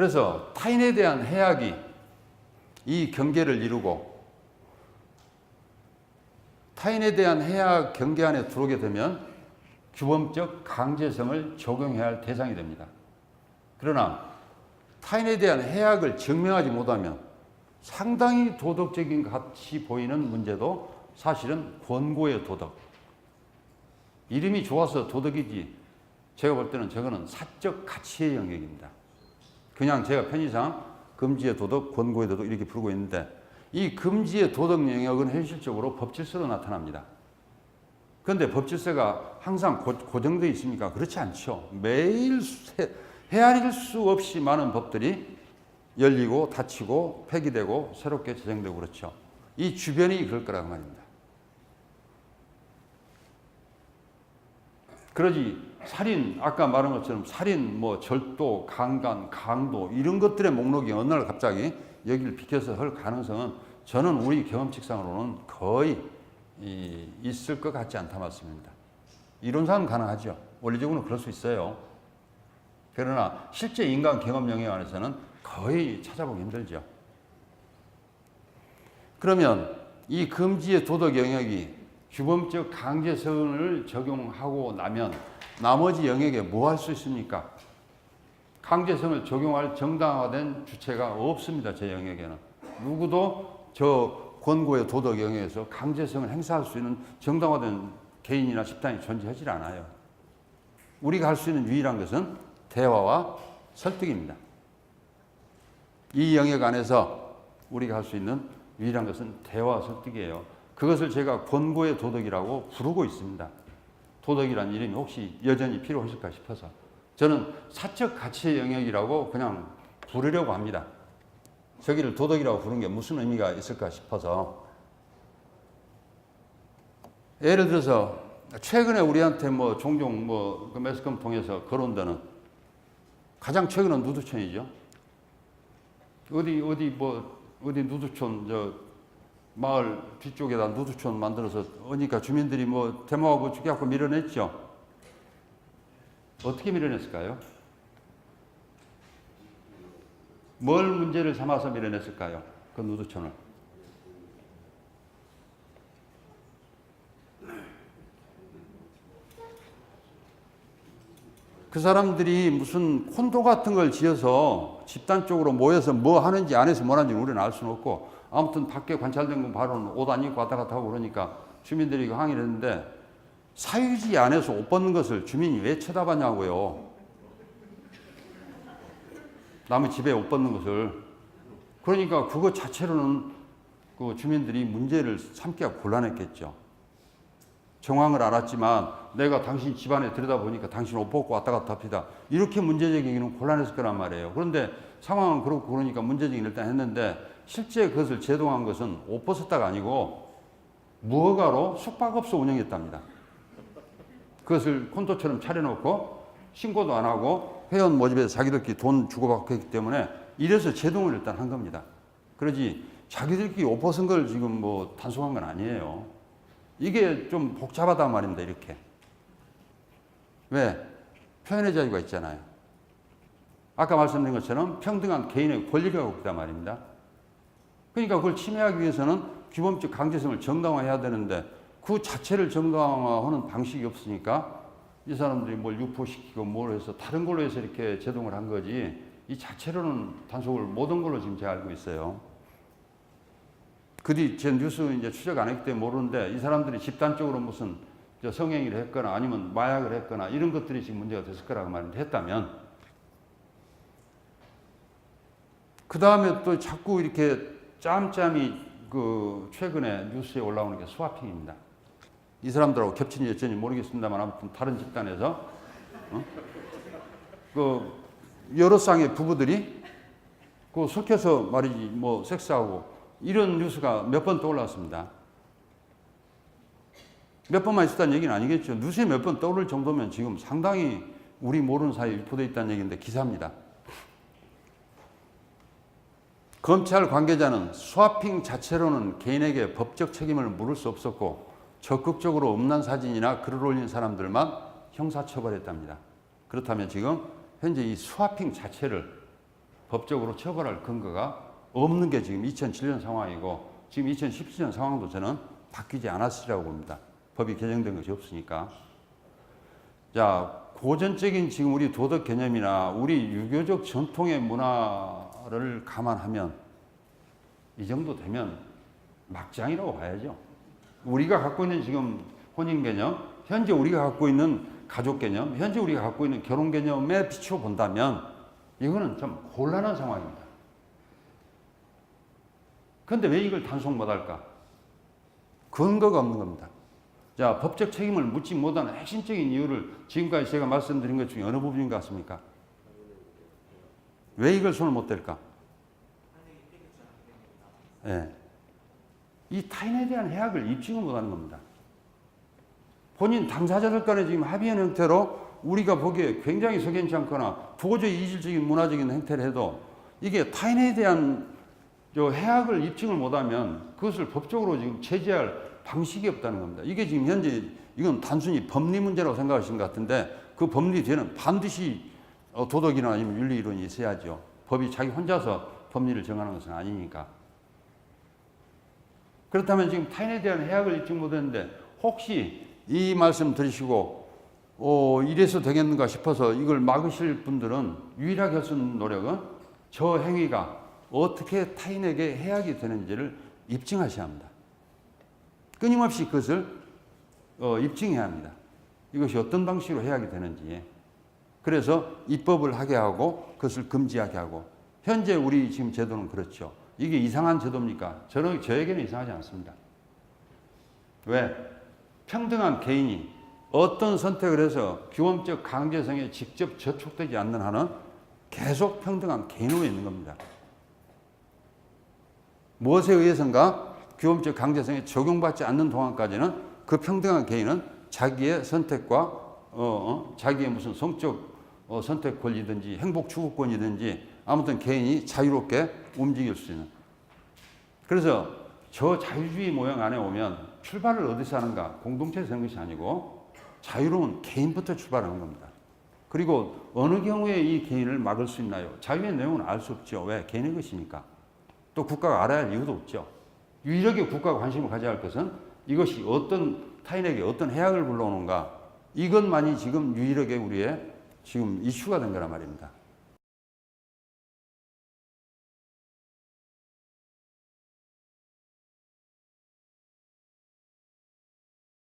그래서 타인에 대한 해악이 이 경계를 이루고 타인에 대한 해악 경계 안에 들어오게 되면 규범적 강제성을 적용해야 할 대상이 됩니다. 그러나 타인에 대한 해악을 증명하지 못하면 상당히 도덕적인 같이 보이는 문제도 사실은 권고의 도덕. 이름이 좋아서 도덕이지 제가 볼 때는 저거는 사적 가치의 영역입니다. 그냥 제가 편의상 금지의 도덕, 권고의 도덕 이렇게 부르고 있는데 이 금지의 도덕 영역은 현실적으로 법질서로 나타납니다. 그런데 법질서가 항상 고정되어 있습니까? 그렇지 않죠. 매일 헤아릴 수 없이 많은 법들이 열리고 닫히고 폐기되고 새롭게 제정되고 그렇죠. 이 주변이 그럴 거란 말입니다. 그러지 살인, 아까 말한 것처럼 살인, 절도, 강간, 강도 이런 것들의 목록이 어느 날 갑자기 여기를 비켜서 할 가능성은 저는 우리 경험칙상으로는 거의 있을 것 같지 않다 말씀입니다. 이론상은 가능하죠. 원리적으로는 그럴 수 있어요. 그러나 실제 인간 경험 영역 안에서는 거의 찾아보기 힘들죠. 그러면 이 금지의 도덕 영역이 규범적 강제성을 적용하고 나면 나머지 영역에 뭐 할 수 있습니까? 강제성을 적용할 정당화된 주체가 없습니다. 제 영역에는. 누구도 저 권고의 도덕 영역에서 강제성을 행사할 수 있는 정당화된 개인이나 집단이 존재하지 않아요. 우리가 할 수 있는 유일한 것은 대화와 설득입니다. 이 영역 안에서 우리가 할 수 있는 유일한 것은 대화와 설득이에요. 그것을 제가 권고의 도덕이라고 부르고 있습니다. 도덕이라는 이름이 혹시 여전히 필요하실까 싶어서 저는 사적 가치의 영역이라고 그냥 부르려고 합니다. 저기를 도덕이라고 부르는 게 무슨 의미가 있을까 싶어서. 예를 들어서 최근에 우리한테 종종 그 매스컴 통해서 거론되는 가장 최근은 누두촌이죠. 어디 누두촌 마을 뒤쪽에다 누두촌 만들어서 오니까 주민들이 데모하고 죽여갖고 밀어냈죠. 어떻게 밀어냈을까요? 뭘 문제를 삼아서 밀어냈을까요? 그 누두촌을. 그 사람들이 무슨 콘도 같은 걸 지어서 집단적으로 모여서 뭐 하는지 안에서 뭐 하는지 우리는 알 수는 없고 아무튼 밖에 관찰된 건 바로는 옷 안 입고 왔다 갔다 하고 그러니까 주민들이 항의를 했는데 사유지 안에서 옷 벗는 것을 주민이 왜 쳐다봤냐고요. 남의 집에 옷 벗는 것을. 그러니까 그것 자체로는 그 주민들이 문제를 삼기가 곤란했겠죠. 정황을 알았지만 내가 당신 집안에 들여다보니까 당신 옷 벗고 왔다 갔다 합니다. 이렇게 문제제기는 곤란했을 거란 말이에요. 그런데 상황은 그렇고 그러니까 문제제기를 일단 했는데 실제 그것을 제동한 것은 옷 벗었다가 아니고 무허가로 숙박업소 운영했답니다. 그것을 콘도처럼 차려놓고 신고도 안 하고 회원 모집해서 자기들끼리 돈 주고받고 했기 때문에 이래서 제동을 일단 한 겁니다. 그러지 자기들끼리 옷 벗은 걸 지금 단속한 건 아니에요. 이게 좀 복잡하단 말입니다. 이렇게. 왜? 표현의 자유가 있잖아요. 아까 말씀드린 것처럼 평등한 개인의 권리가 있단 말입니다. 그러니까 그걸 침해하기 위해서는 규범적 강제성을 정당화해야 되는데 그 자체를 정당화하는 방식이 없으니까 이 사람들이 뭘 유포시키고 뭘 해서 다른 걸로 해서 이렇게 제동을 한 거지 이 자체로는 단속을 못한 걸로 지금 제가 알고 있어요. 그뒤 제 뉴스 이제 추적 안 했기 때문에 모르는데 이 사람들이 집단적으로 무슨 성행위를 했거나 아니면 마약을 했거나 이런 것들이 지금 문제가 됐을 거라고 말인데 했다면 그 다음에 또 자꾸 이렇게 짬짬이 최근에 뉴스에 올라오는 게 스와핑입니다. 이 사람들하고 겹치는지 어쩐지 모르겠습니다만 아무튼 다른 집단에서 여러 쌍의 부부들이 섞여서 말이지 섹스하고 이런 뉴스가 몇 번 떠올랐습니다. 몇 번만 있었다는 얘기는 아니겠죠. 뉴스에 몇 번 떠오를 정도면 지금 상당히 우리 모르는 사이에 유포되어 있다는 얘기인데 기사입니다. 검찰 관계자는 스와핑 자체로는 개인에게 법적 책임을 물을 수 없었고 적극적으로 음란 사진이나 글을 올린 사람들만 형사처벌했답니다. 그렇다면 지금 현재 이 스와핑 자체를 법적으로 처벌할 근거가 없는 게 지금 2007년 상황이고 지금 2017년 상황도 저는 바뀌지 않았으리라고 봅니다. 법이 개정된 것이 없으니까. 자, 고전적인 지금 우리 도덕 개념이나 우리 유교적 전통의 문화를 감안하면 이 정도 되면 막장이라고 봐야죠. 우리가 갖고 있는 지금 혼인 개념, 현재 우리가 갖고 있는 가족 개념, 현재 우리가 갖고 있는 결혼 개념에 비추어 본다면 이거는 좀 곤란한 상황입니다. 그런데 왜 이걸 단속 못할까? 근거가 없는 겁니다. 자, 법적 책임을 묻지 못하는 핵심적인 이유를 지금까지 제가 말씀드린 것 중에 어느 부분인 것 같습니까? 왜 이걸 손을 못 댈까? 예. 이 타인에 대한 해악을 입증을 못하는 겁니다. 본인 당사자들 간에 지금 합의한 형태로 우리가 보기에 굉장히 석연치 않거나 도저히 이질적인 문화적인 행태를 해도 이게 타인에 대한 해악을 입증을 못하면 그것을 법적으로 지금 제재할 방식이 없다는 겁니다. 이게 지금 현재 이건 단순히 법리 문제라고 생각하시는 것 같은데 그 법리 뒤에는 반드시 도덕이나 아니면 윤리 이론이 있어야죠. 법이 자기 혼자서 법리를 정하는 것은 아니니까. 그렇다면 지금 타인에 대한 해악을 입증 못했는데 혹시 이 말씀 들으시고 이래서 되겠는가 싶어서 이걸 막으실 분들은 유일하게 할 수 있는 노력은 저 행위가 어떻게 타인에게 해악이 되는지를 입증하셔야 합니다. 끊임없이 그것을 입증해야 합니다. 이것이 어떤 방식으로 해악이 되는지. 그래서 입법을 하게 하고 그것을 금지하게 하고. 현재 우리 지금 제도는 그렇죠. 이게 이상한 제도입니까? 저에게는 이상하지 않습니다. 왜? 평등한 개인이 어떤 선택을 해서 규범적 강제성에 직접 저촉되지 않는 한은 계속 평등한 개인으로 있는 겁니다. 무엇에 의해선가 규범적 강제성에 적용받지 않는 동안까지는 그 평등한 개인은 자기의 선택과 자기의 무슨 성적 선택 권리든지 행복 추구권이든지 아무튼 개인이 자유롭게 움직일 수 있는. 그래서 저 자유주의 모형 안에 오면 출발을 어디서 하는가? 공동체에서 하는 것이 아니고 자유로운 개인부터 출발하는 겁니다. 그리고 어느 경우에 이 개인을 막을 수 있나요? 자유의 내용은 알 수 없죠. 왜? 개인의 것이니까. 또 국가가 알아야 할 이유도 없죠. 유일하게 국가가 관심을 가져야 할 것은 이것이 어떤 타인에게 어떤 해악을 불러오는가. 이것만이 지금 유일하게 우리의 지금 이슈가 된 거란 말입니다.